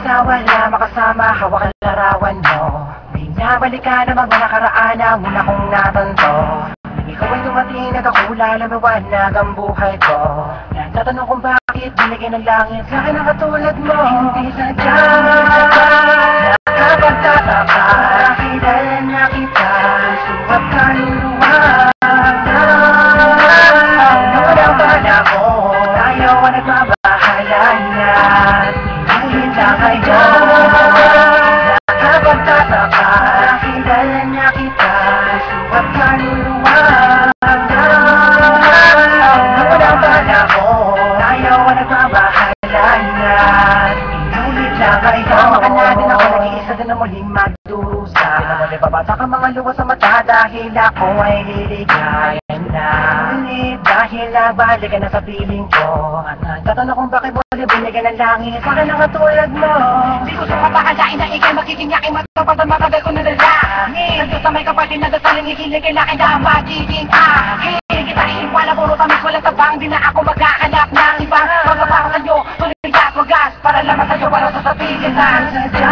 sa wala makasama, hawak ang larawan mo. Binabalik ka na mga nakaraan ang una kong natanto. Ikaw ay dumating, nagkakula, lumiwanag ang buhay ko. Natatanong kung bakit binigyan ng langit sa akin ang katulad mo. Hindi sadya, nakapagtataka, kilala na kita, suwag kaluluwa. Noon ang panahon, ayaw ang nagbabahala na. Inulit lang kayo, nakapagtataka, kilala na kita, suwag kaluluwa. Noon ang panahon, ayaw ang nagbabahala na. Inulit lang kayo. Tama natin ako, nag-iisa din na muling magdurusa. Pinamuli babasa ka mga luwa sa mata dahil ako ay liligaya na. Ngunit dahil nabalik ka na sa piling ko, at nagtatanong kung bakit muli binigyan ng langit sa akin ang katulad mo. Di ko sumapakalain na ikay magiging aking matapag at matagal ko nadalangin. Nandun sa may kapatid na dasaling ikilig kay laki na magiging akin. Kita iwala, puro tamis, walang tabang, di na ako magkakalap ng ibang magkaparo sa'yo, tuloy at wagas, para lamang sa'yo, para sa sabihin na sadya,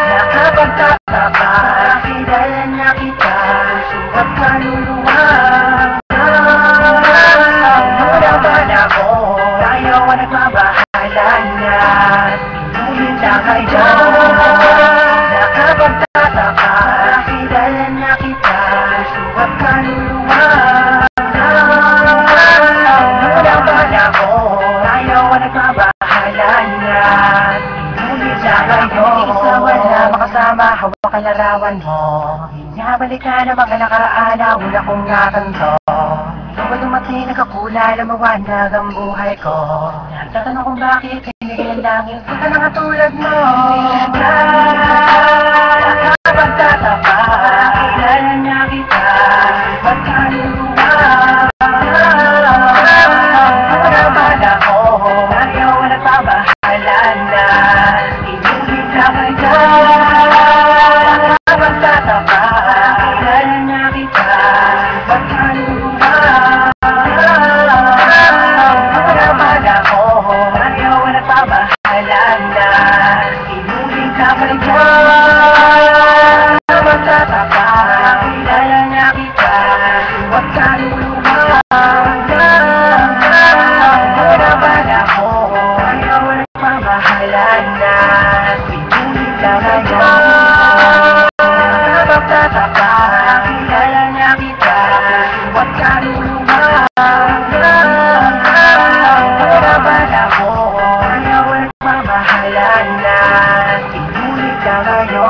nakapagtataka, kilala na kita, suwag kaluluwa. Noon ang panahon, ayaw ang nagbabahala na. Inulit lang kayo, nakapagtataka, kilala na kita, suwag kaluluwa. Noon ang panahon, ayaw ang nagbabahala na. Inulit lang kayo, isa wala makasama, hawak ang larawan mo. Binabalik ka na mga nakaraan na una kong natanto. Ikaw ay dumating, nagkakula, lumawanag ang buhay ko. Nagtatanong kung bakit binigyan ng langit sa ka na katulad mo. Nakapagtataka, kilala na kita, suwag kaluluwa. Noon ang panahon, ayaw ang nagbabahala na. Inulit lang kayo, nakapagtataka, kilala na kita, suwag kaluluwa. Noon ang panahon, ayaw ang nagbabahala na. Inulit lang kayo, nakapagtataka, kilala na kita, suwag kaluluwa. Noon ang panahon, ayaw ang nagbabahala na. Inulit lang kayo, nakapagtataka, kilala na kita, suwag kaluluwa. Noon ang panahon, ayaw ang nagbabahala na. Inulit lang kayo.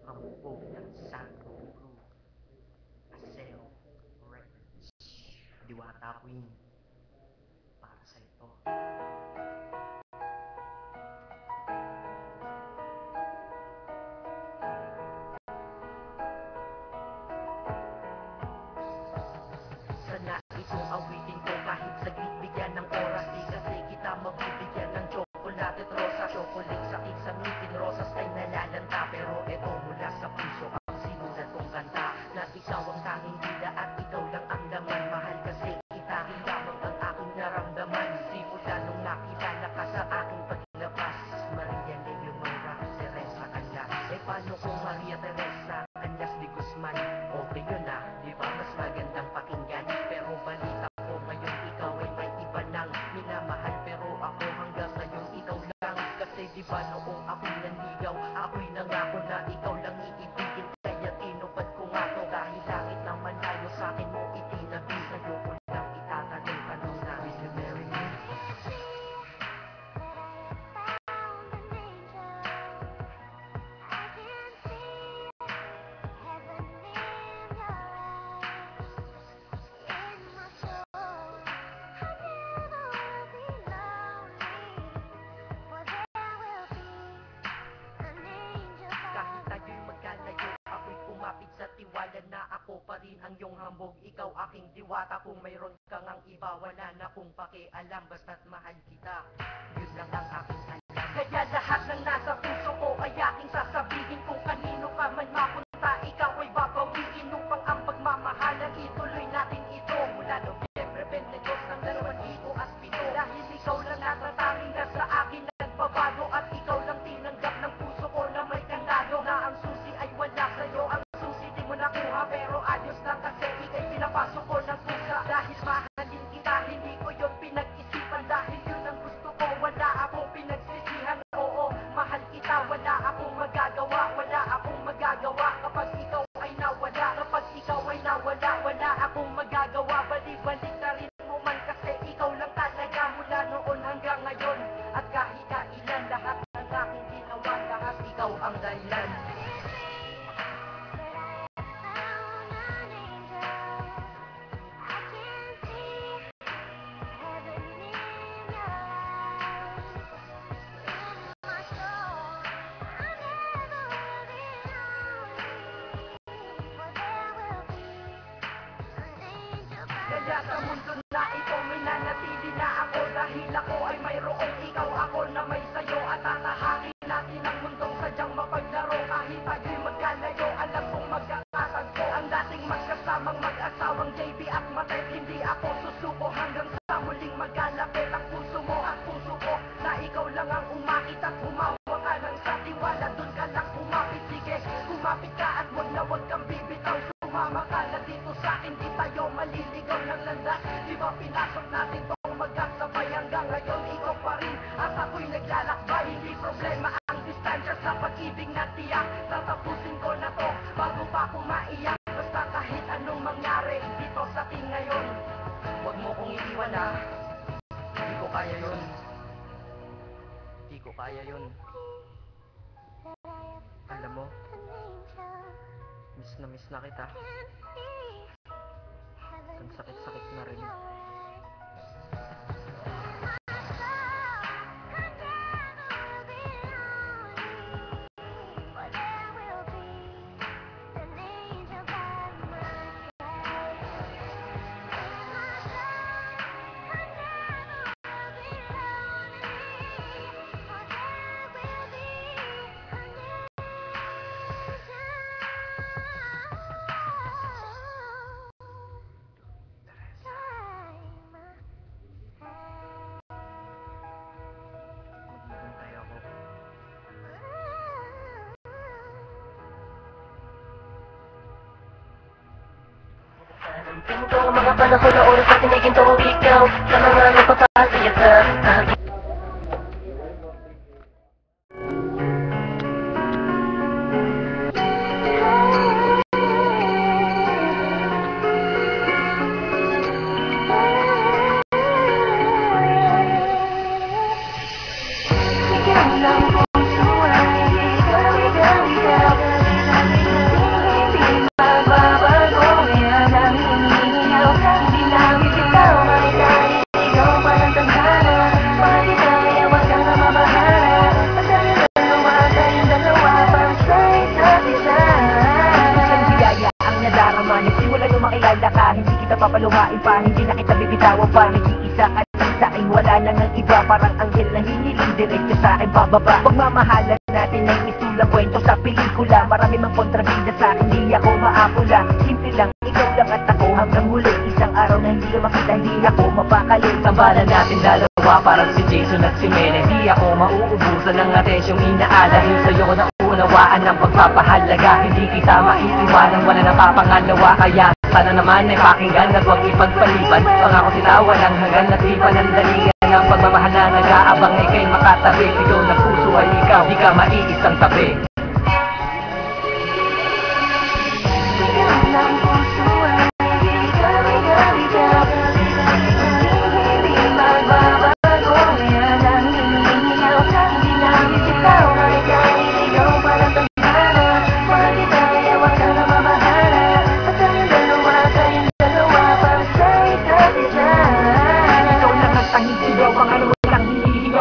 Hambog ng Santo Group, Aseo Records, Diwata Queen, para sa ito. Sana itong awitin ko kahit saglit bigyan ng oras. Di kasi kita mabibigyan ng tsokolate at rosa. Chocolate sakit sa ngipin, rosas ay nalalanta. Pero eto mula sa puso ang sinulat kong kanta, na ikaw ang tanging bida at ikaw lang ang laman. Mahal kasi kita, lamang ang aking naramdaman. Simula nung nakilala ka sa aking paglabas. Maria Leonora Teresa Canlas. Paano kung Maria Teresa Canlas de Guzman? Okay yun ah, di ba mas magandang pakinggan? Pero balita ko ngayon ikaw ay may iba nang minamahal. Pero ako hanggang ngayon ikaw lang. Kasi di ba noong ako'y nanligaw, ako'y nangako na ikaw lang iibigin. Kaya tinupad ko nga to, dahil langit na malayo sa akin mo itinabi. Sa'yo ko lang itatanong na, will you marry me? ang iyong hambog. Ikaw aking diwata, kung mayroon kang ang iba, wala na kong pakialam, basta't mahal kita. Yun lang ang aking alam. Kaya lahat ng nasa puso ko ay aking sasabihin, kung kanino ka man mapunta, ikaw ay babawiin, upang ang pagmamahalan ituloy natin ito. Mula Nobyembre 22 ng 2007, dahil ikaw lang natatanging na sa akin nagbabago, at ikaw lang tinanggap ng puso ko na may kandado, na ang susi ay wala sa'yo, ang susi di mo nakuha, pero ayos lang kasi ikay pinapasok ko ng pusa. Dahil mahalin kita, hindi ko yun pinag-isipan, dahil yun ang gusto ko, wala akong pinagsisihan. Oo, mahal kita, wala akong magagawa, wala akong magagawa kapag ikaw ay nawala, kapag ikaw ay nawala, wala akong magagawa. Balik-balik na rin mo man kasi ikaw lang talaga, mula noon hanggang ngayon, at kahit kailan, lahat ng aking ginawa, lahat ikaw ang dahilan. Kaya sa mundo na ito, minanatili na ako, dahil ako ay mayroong ikaw, ako na may sayo, at tatahakin natin ang mundong sadyang mapaglaro. Kahit tayo'y magkalayo, alam kong magkakatagpo ang dating magkasamang mag-asawang JB at Matet. Hindi ako susuko hanggang sa muling magkalapit ang puso mo at puso ko, na ikaw lang ang umakit at humawa ka lang sa tiwala. Dun ka lang umapit, sige, kumapit ka at wag na wag kang bibitaw. Sumama ka na dito sa'kin, di tayo maliligaw ng landas. Di ba pinasok natin tong magkasabay, hanggang ngayon ikaw pa rin at ako'y naglalakbay. Hindi problema ang distansya sa pag-ibig na tiyak, tatapusin ko na to bago pa ako maiyak. Basta kahit anong mangyari dito sa atin ngayon, wag mo kong iiwan ha, di ko kaya yun, di ko kaya yun. Alam mo, miss na kita. Ang sakit-sakit na rin. Maghihintay ako. Pinto mga panahon na oras na tiniginto ikaw sa mga nagpapasaya sa akin. Hindi kita papaluhain pa, hindi na kita bibitawan pa. Nag-iisa ka lang sa'kin, wala na ng iba. Parang anghel na hiniling, diretso sa'kin bababa. Pagmamahalan natin ay isulang kwento sa pelikula. Marami mang kontrabida sa'kin, di ako maapula. Simple lang, ikaw lang at ako hanggang huli. Isang araw na hindi ka makita, hindi ako mapakali. Tambalan natin dalawa, parang si Jason at si Mene. Di ako mauubusan ng atensyong inaalahin sa'yo ko na unawaan ng pagpapahalaga. Hindi kita maiiwanan, wala na papangalawa. Kaya sana naman ay pakinggan at huwag ipagpaliban. Pangako sila walang hanggan at di panandaligan. Ang pagmamahal na nag-aabang ikay makatabi. Sigaw na puso ay ikaw, di ka maiisang tabi.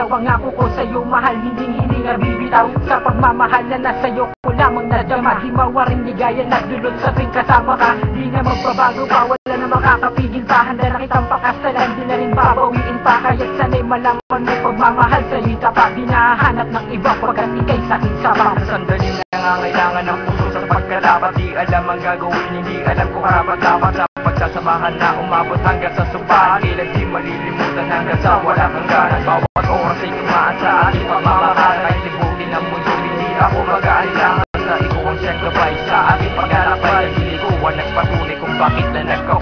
Pangako ko sa'yo mahal, hindi nga bibitaw. Sa pagmamahal na sa'yo ko lamang nadama. Di mawaring ligaya naglulot sa tuwing kasama ka. Di na magbabago pa, wala na makakapigil pa. Handa na kitang pakasalan, di na rin babawiin pa. Kaya't sana'y malaman mo pagmamahal sa'yo'y tapat. Di nahanap ng iba pagkat ika'y sakit sa bang. Sandaling nangangailangan ng puso sa pagkalapat. Di alam ang gagawin, hindi alam kung karapat-dapat na pagsasamahan na umabot hanggang sa sumpaan. Kailan di malilimutan hanggang sa walang hangganan. Bawat oras ay kumaan sa ating pamamahala. Ay libutin ang mundo, hindi ako mag-aalilangan sa ikaw ang siyang gabay sa ating paglalakbay. Ang hindi ko nagpatunay kung bakit na nagkaw